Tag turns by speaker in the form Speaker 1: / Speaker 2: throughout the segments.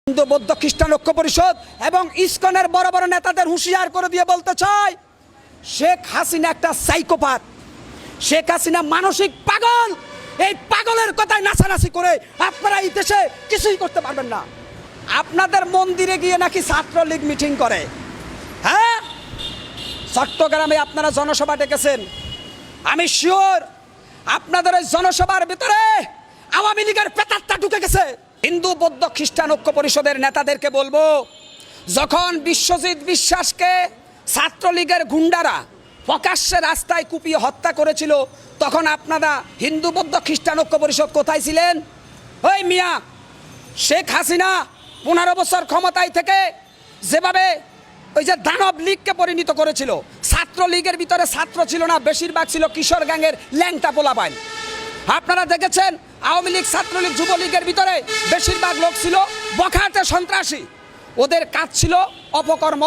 Speaker 1: হিন্দু বৌদ্ধ খ্রিস্টান ঐক্য পরিষদ এবং ইসকনের বড় বড় নেতাদের হুঁশিয়ার করে দিয়ে বলতে চাই, শেখ হাসিনা একটা সাইকোপাথ, শেখ হাসিনা মানসিক পাগল। এই পাগলের কথায় নাচানাচি করে আপনারা এই দেশে কিছুই করতে পারবেন না। আপনাদের মন্দিরে গিয়ে নাকি ছাত্রলীগ মিটিং করে, হ্যাঁ চট্টগ্রামে আপনারা জনসভা ডেকেছেন, আমি শিওর আপনাদের ওই জনসভার ভিতরে আওয়ামী লীগের পেতাত্তা ঢুকে গেছে। হিন্দু বৌদ্ধ খ্রিস্টান ঐক্য পরিষদের নেতাদেরকে বলবো, যখন বিশ্বজিৎ বিশ্বাসকে ছাত্রলীগের গুন্ডারা প্রকাশ্যে রাস্তায় কুপিয়ে হত্যা করেছিল, তখন আপনারা হিন্দু বৌদ্ধ খ্রিস্টান ঐক্য পরিষদ কোথায় ছিলেন? ওই মিয়া, শেখ হাসিনা 15 বছর ক্ষমতায় থেকে যেভাবে ওই যে দানব লীগকে পরিণত করেছিল, ছাত্রলীগের ভিতরে ছাত্র ছিল না, বেশিরভাগ ছিল কিশোর গ্যাংয়ের ল্যাংটা পোলাপাইন। আপনারা দেখেছেন আওয়ামী লীগ ছাত্রলীগ যুবলীগের ভিতরে বেশিরভাগ লোক ছিল বখাটে সন্ত্রাসী। ওদের কাজ ছিল অপকর্ম,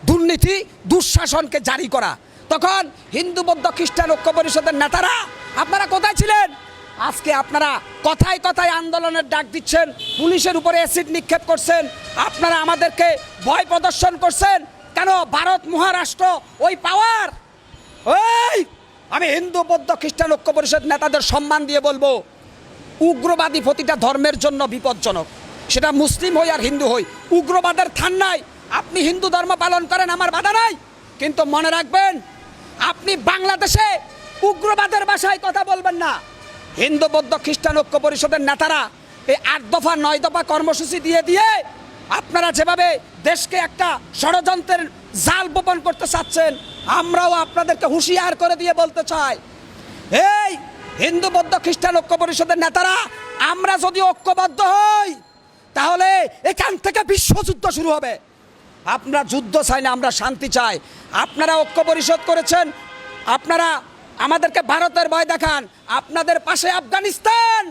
Speaker 1: দুর্নীতি, দুঃশাসনকে জারি করা। তখন হিন্দু বৌদ্ধ খ্রিস্টান ঐক্য পরিষদের নেতারা আপনারা কোথায় ছিলেন? আজকে আপনারা কথায় কথায় আন্দোলনের ডাক দিচ্ছেন, পুলিশের উপরে অ্যাসিড নিক্ষেপ করছেন, আপনারা আমাদেরকে ভয় প্রদর্শন করছেন কেন? ভারত মহারাষ্ট্র ওই পাওয়ার। ওই আমি হিন্দু বৌদ্ধ খ্রিস্টান ঐক্য পরিষদ নেতাদের সম্মান দিয়ে বলবো, উগ্রবাদী প্রতিটা ধর্মের জন্য বিপজ্জনক, সেটা মুসলিম হই আর হিন্দু হই। উগ্রবাদের থান নাই। আপনি হিন্দু ধর্ম পালন করেন, আমার বাধা নাই, কিন্তু মনে রাখবেন আপনি বাংলাদেশে উগ্রবাদের ভাষায় কথা বলবেন না। হিন্দু বৌদ্ধ খ্রিস্টান ঐক্য পরিষদের নেতারা এই 8 দফা 9 দফা কর্মসূচি দিয়ে আপনারা যেভাবে দেশকে একটা ষড়যন্ত্রের জাল বপন করতে চাচ্ছেন, আমরাও আপনাদেরকে হুঁশিয়ার করে দিয়ে বলতে চাই, এই হিন্দু বৌদ্ধ খ্রিস্টান ঐক্য পরিষদের নেতারা, আমরা যদি ঐক্যবদ্ধ হই তাহলে এখান থেকে বিশ্বযুদ্ধ শুরু হবে। আমরা যুদ্ধ চাই না, আমরা শান্তি চাই। আপনারা ঐক্য পরিষদ করেছেন, আপনারা আমাদেরকে ভারতের ভয় দেখান, আপনাদের পাশে আফগানিস্তান।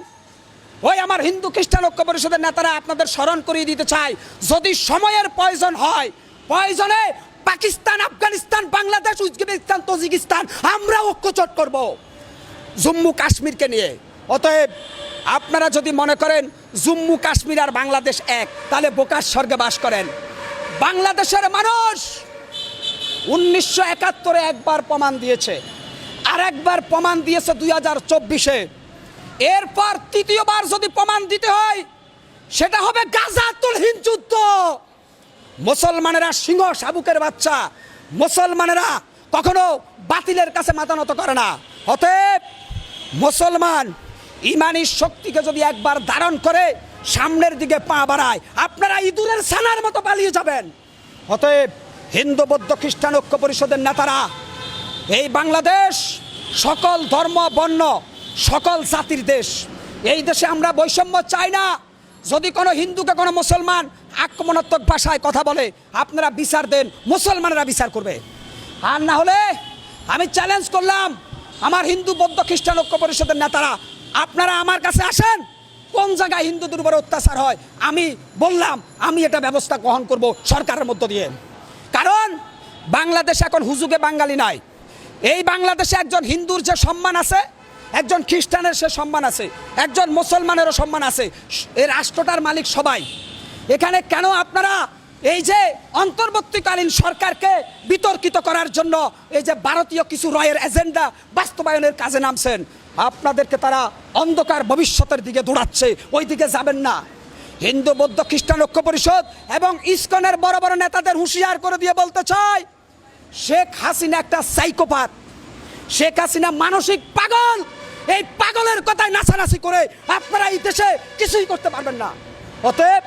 Speaker 1: ওই আমার হিন্দু খ্রিস্টান ঐক্য পরিষদের নেতারা আপনাদের স্মরণ করিয়ে দিতে চাই, যদি সময়ের প্রয়োজন হয়, প্রয়োজনে পাকিস্তান, আফগানিস্তান, বাংলাদেশ, উজবেকিস্তান, তাজিকিস্তান আমরা ঐক্যজোট করব জম্মু কাশ্মীরকে নিয়ে। অতএব আপনারা যদি মনে করেন জম্মু কাশ্মীর আর বাংলাদেশ এক, তাহলে বোকার স্বর্গে বাস করেন। বাংলাদেশের মানুষ 1971 একবার প্রমাণ দিয়েছে, আর একবার প্রমাণ দিয়েছে 2024-এ। এরপর তৃতীয়বার যদি প্রমাণ দিতে হয়, সেটা হবে গাজাতুল হিন্দ যুদ্ধ। মুসলমানেরা সিংহ শাবুকের বাচ্চা, মুসলমানেরা কখনো বাতিলের কাছে মাথা নত করে না। অতএব মুসলমান ইমানি শক্তিকে যদি একবার ধারণ করে সামনের দিকে পা বাড়ায়, আপনারা ইঁদুরের ছানার মতো পালিয়ে যাবেন। অতএব হিন্দু বৌদ্ধ খ্রিস্টান ঐক্য পরিষদের নেতারা, এই বাংলাদেশ সকল ধর্ম বর্ণ সকল জাতির দেশ। এই দেশে আমরা বৈষম্য চাই না। যদি কোনো হিন্দুকে কোনো মুসলমান আক্রমণাত্মক ভাষায় কথা বলে, আপনারা বিচার দেন, মুসলমানেরা বিচার করবে। আর না হলে আমি চ্যালেঞ্জ করলাম আমার হিন্দু বৌদ্ধ খ্রিস্টান ঐক্য পরিষদের নেতারা, আপনারা আমার কাছে আসেন, কোন জায়গায় হিন্দুদের উপরে অত্যাচার হয় আমি বললাম, আমি এটা ব্যবস্থা গ্রহণ করব সরকারের মধ্য দিয়ে। কারণ বাংলাদেশে এখন হুজুগে বাঙালি নাই। এই বাংলাদেশে একজন হিন্দুর যে সম্মান আছে, একজন খ্রিস্টানের সে সম্মান আছে, একজন মুসলমানেরও সম্মান আছে। এই রাষ্ট্রটার মালিক সবাই। এখানে কেন আপনারা এই যে অন্তর্বর্তীকালীন সরকারকে বিতর্কিত করার জন্য এই যে ভারতীয় কিছু রয়ের এজেন্ডা বাস্তবায়নের কাজে নামছেন? আপনাদেরকে তারা অন্ধকার ভবিষ্যতের দিকে দৌড়াচ্ছে, ওই দিকে যাবেন না। হিন্দু বৌদ্ধ খ্রিস্টান ঐক্য পরিষদ এবং ইসকনের বড় বড় নেতাদের হুঁশিয়ার করে দিয়ে বলতে চাই, শেখ হাসিনা একটা সাইকোপাথ, শেখ হাসিনা মানসিক পাগল। এই পাগলের কথায় নাচানাচি করে আপনারা এই দেশে কিছুই করতে পারবেন না। অতএব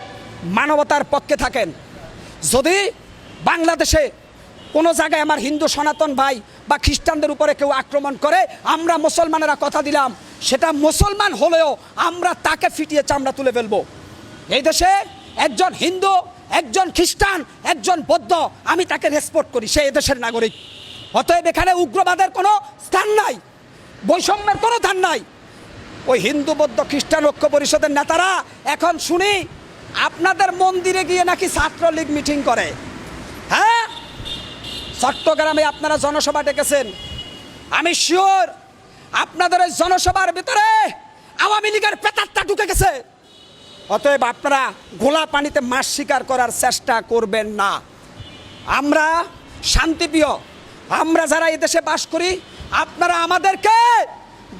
Speaker 1: মানবতার পক্ষে থাকেন। যদি বাংলাদেশে কোনো জায়গায় আমার হিন্দু সনাতন ভাই বা খ্রিস্টানদের উপরে কেউ আক্রমণ করে, আমরা মুসলমানেরা কথা দিলাম, সেটা মুসলমান হলেও আমরা তাকে ফিটিয়ে চামড়া তুলে ফেলবো। এই দেশে একজন হিন্দু, একজন খ্রিস্টান, একজন বৌদ্ধ, আমি তাকে রেসপেক্ট করি, সে এদেশের নাগরিক। অতএব এখানে উগ্রবাদের কোনো স্থান নাই, বৈষম্যের কোনো স্থান নাই। ওই হিন্দু বৌদ্ধ খ্রিস্টান ঐক্য পরিষদের নেতারা এখন শুনি আপনাদের মন্দিরে গিয়ে নাকি ছাত্রলীগ মিটিং করে, হ্যাঁ চট্টগ্রামে আপনারা জনসভা ডেকেছেন, আমি শিওর আপনাদের ওই জনসভার ভিতরে আওয়ামী লীগের পেতাত্তা ঢুকে গেছে। অতএব আপনারা ঘোলা পানিতে মাছ শিকার করার চেষ্টা করবেন না। আমরা শান্তিপ্রিয়, আমরা যারা এদেশে বাস করি, আপনারা আমাদেরকে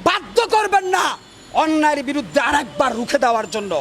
Speaker 1: বাধ্য করবেন না অন্যায়ের বিরুদ্ধে আরেকবার রুখে দেওয়ার জন্য।